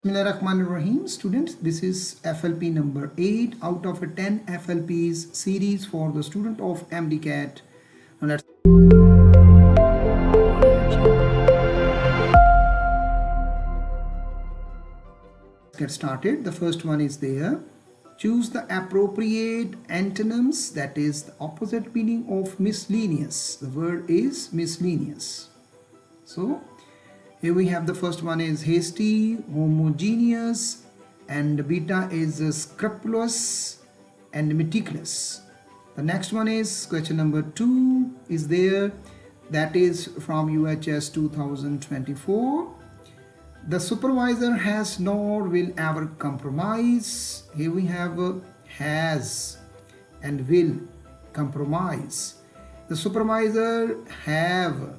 Bismillahirrahmanirrahim. Students, this is FLP number 8 out of a 10 FLPs series for the student of MDCAT. Now let's get started. The first one is there. Choose the appropriate antonyms, that is the opposite meaning of miscellaneous. The word is miscellaneous. So here we have the first one is hasty, homogeneous, and beta is scrupulous and meticulous. The next one is question number 2 is there, that is from UHS 2024. The supervisor has nor will ever compromise. Here we have has and will compromise. The supervisor have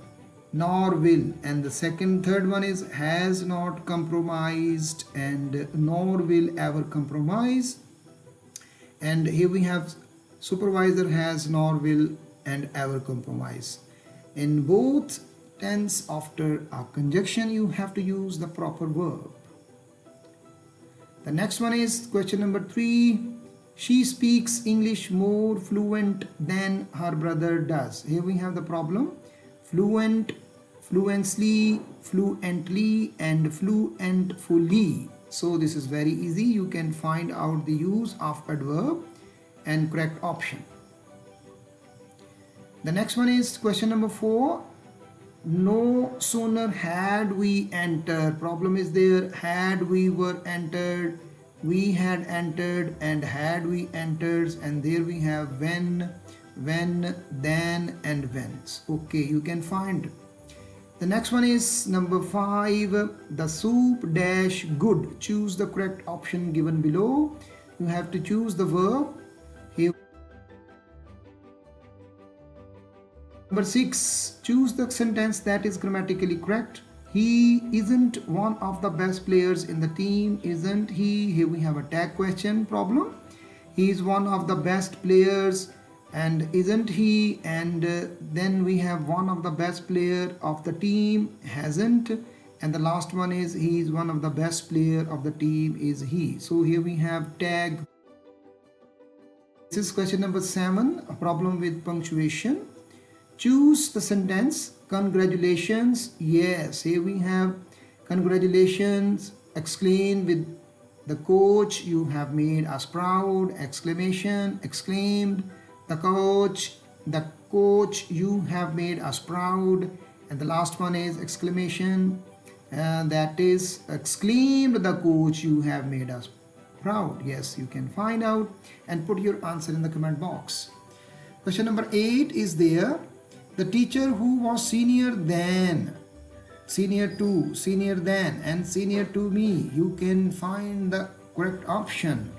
nor will, and the third one is has not compromised and nor will ever compromise. And here we have supervisor has nor will and ever compromise. In both tense after a conjunction you have to use the proper verb. The next one is question number 3. She speaks English more fluent than her brother does. Here we have the problem. Fluent, fluently, fluently, and fluentfully. So this is very easy. You can find out the use of adverb and correct option. The next one is question number 4. No sooner had we entered. Problem is there. Had we were entered, we had entered, and had we enters, and there we have when, then, and whence. Okay, you can find. The next one is number 5. The soup dash good. Choose the correct option given below. You have to choose the verb. Here. Number 6. Choose the sentence that is grammatically correct. He isn't one of the best players in the team. Isn't he? Here we have a tag question problem. He is one of the best players, and isn't he? And then we have one of the best player of the team hasn't, and the last one is he is one of the best player of the team is he. So here we have tag. This is question number 7, a problem with punctuation. Choose the sentence. Congratulations. Yes, here we have congratulations. Exclaim with the coach. You have made us proud. Exclamation. Exclaimed. The coach. You have made us proud. And the last one is exclamation. That is exclaimed the coach. You have made us proud. Yes, you can find out and put your answer in the comment box. Question number 8 is there. The teacher who was senior than, senior to, senior than, and senior to me. You can find the correct option.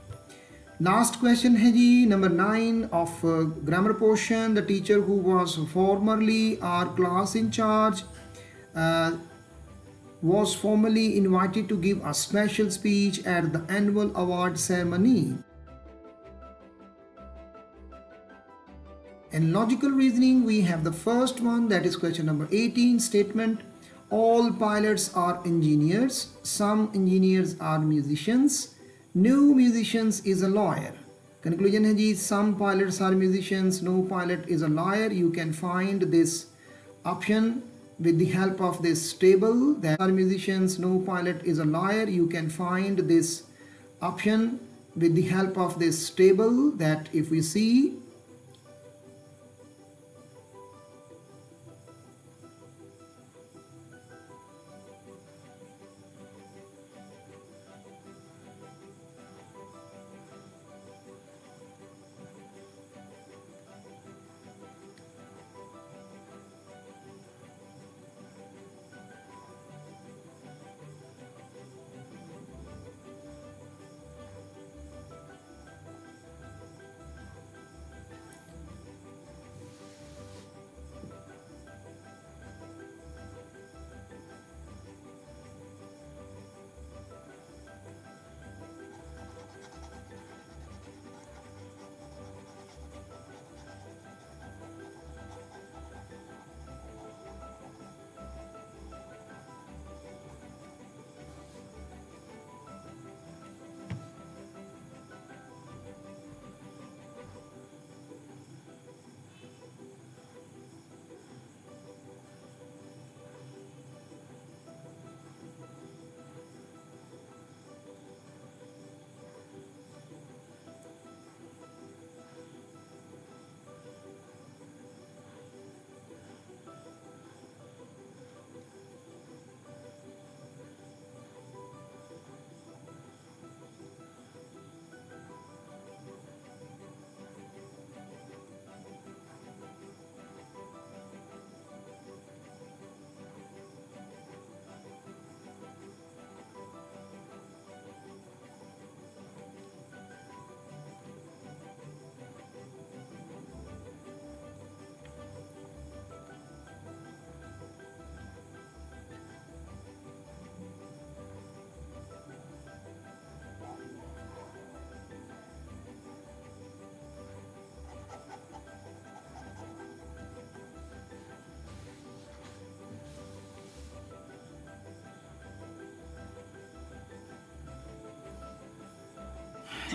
Last question है जी number 9 of grammar portion. The teacher who was formerly our class in charge was formally invited to give a special speech at the annual award ceremony. In logical reasoning, we have the first one, that is question number 18 statement. All pilots are engineers. Some engineers are musicians. No musicians is a lawyer. Conclusion है जी, some pilots are musicians. No pilot is a lawyer. You can find this option with the help of this table. That are musicians. No pilot is a lawyer. You can find this option with the help of this table. That if we see,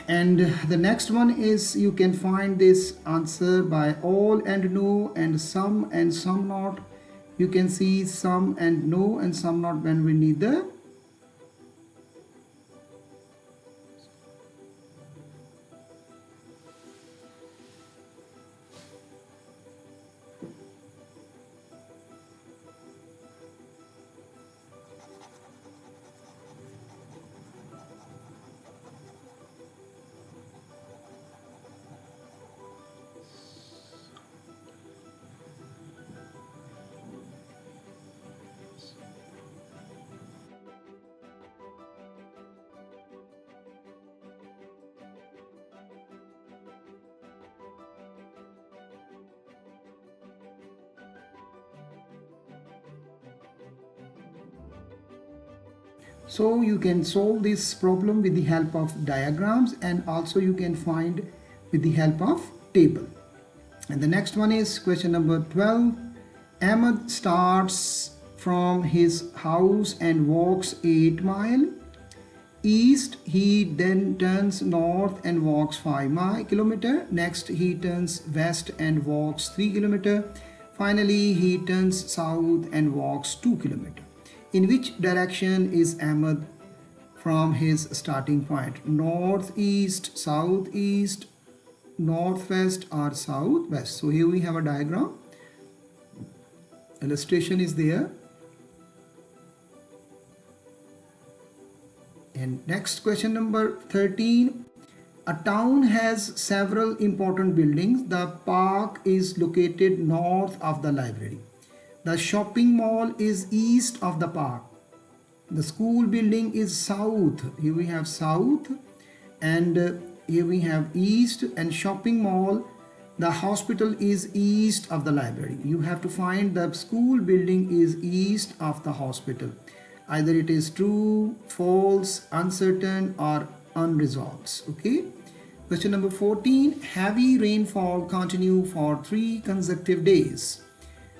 And the next one is, you can find this answer by all and no and some not. You can see some and no and some not when we neither. So you can solve this problem with the help of diagrams, and also you can find with the help of table. And the next one is question number 12. Ahmed starts from his house and walks 8 miles east. He then turns north and walks 5 kilometer. Next he turns west and walks 3 kilometer. Finally he turns south and walks 2 kilometer. In which direction is Ahmed from his starting point? Northeast, southeast, northwest, or southwest? So here we have a diagram. Illustration is there. And next, question number 13. A town has several important buildings. The park is located north of the library. The shopping mall is east of the park. The school building is south. Here we have south, and here we have east, and shopping mall. The hospital is east of the library. You have to find the school building is east of the hospital. Either it is true, false, uncertain, or unresolved. Okay. Question number 14. Heavy rainfall continued for 3 consecutive days.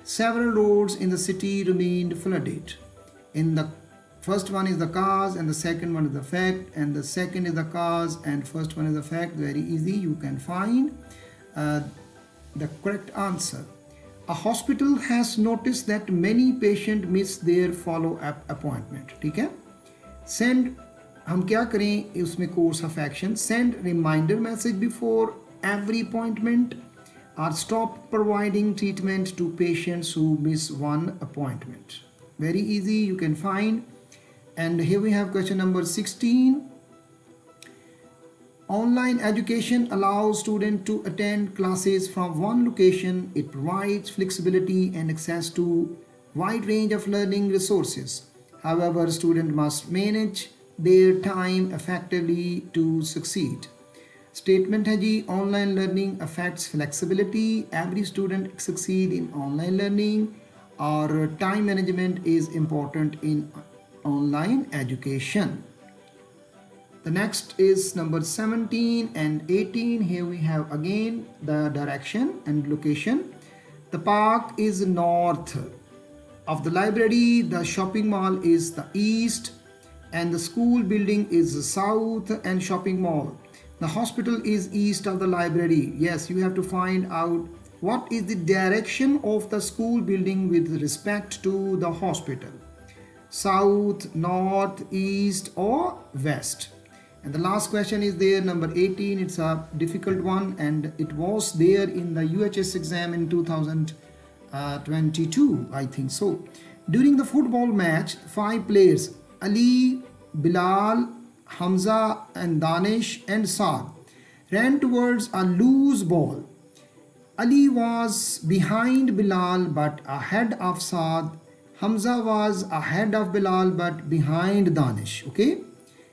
Several roads in the city remained flooded. In the first one is the cause, and the second one is the fact, and the second is the cause, and first one is the fact. Very easy. You can find the correct answer. A hospital has noticed that many patients miss their follow-up appointment. ठीक है? Send, हम क्या करें उसमें course of action? Send reminder message before every appointment, or stop providing treatment to patients who miss one appointment. Very easy, you can find. And here we have question number 16. Online education allows students to attend classes from one location. It provides flexibility and access to wide range of learning resources. However, students must manage their time effectively to succeed. Statement है जी, online learning affects flexibility. Every student succeed in online learning, or time management is important in online education. The next is number 17 and 18. Here we have again the direction and location. The park is north of the library. The shopping mall is the east, and the school building is south and shopping mall. The hospital is east of the library. Yes, you have to find out what is the direction of the school building with respect to the hospital. South, north, east, or west. And the last question is there, number 18. It's a difficult one, and it was there in the UHS exam in 2022, I think so. During the football match, 5 players, Ali, Bilal, Hamza, and Danish, and Saad, ran towards a loose ball. Ali was behind Bilal but ahead of Saad. Hamza was ahead of Bilal but behind Danish. Okay.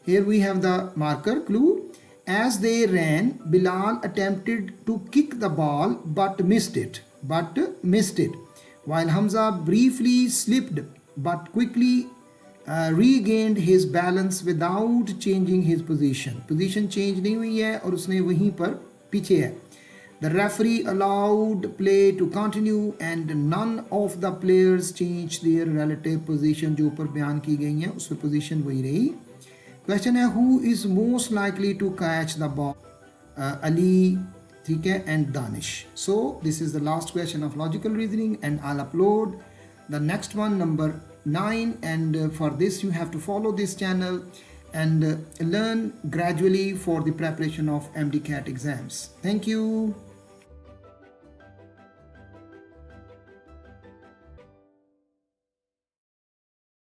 Here we have the marker clue. As they ran, Bilal attempted to kick the ball but missed it. While Hamza briefly slipped but quickly regained his balance without changing his position. Position change नहीं हुई है और उसने वहीं पर पीछे है. The referee allowed play to continue and none of the players changed their relative position. जो ऊपर बयान की गई है उस पर position वही रही. क्वेश्चन है who is most likely to catch the ball, Ali, ठीक है, and Danish. So this is the last question of logical reasoning and I will upload the next one, number 9, and for this you have to follow this channel and learn gradually for the preparation of MD CAT exams. Thank you.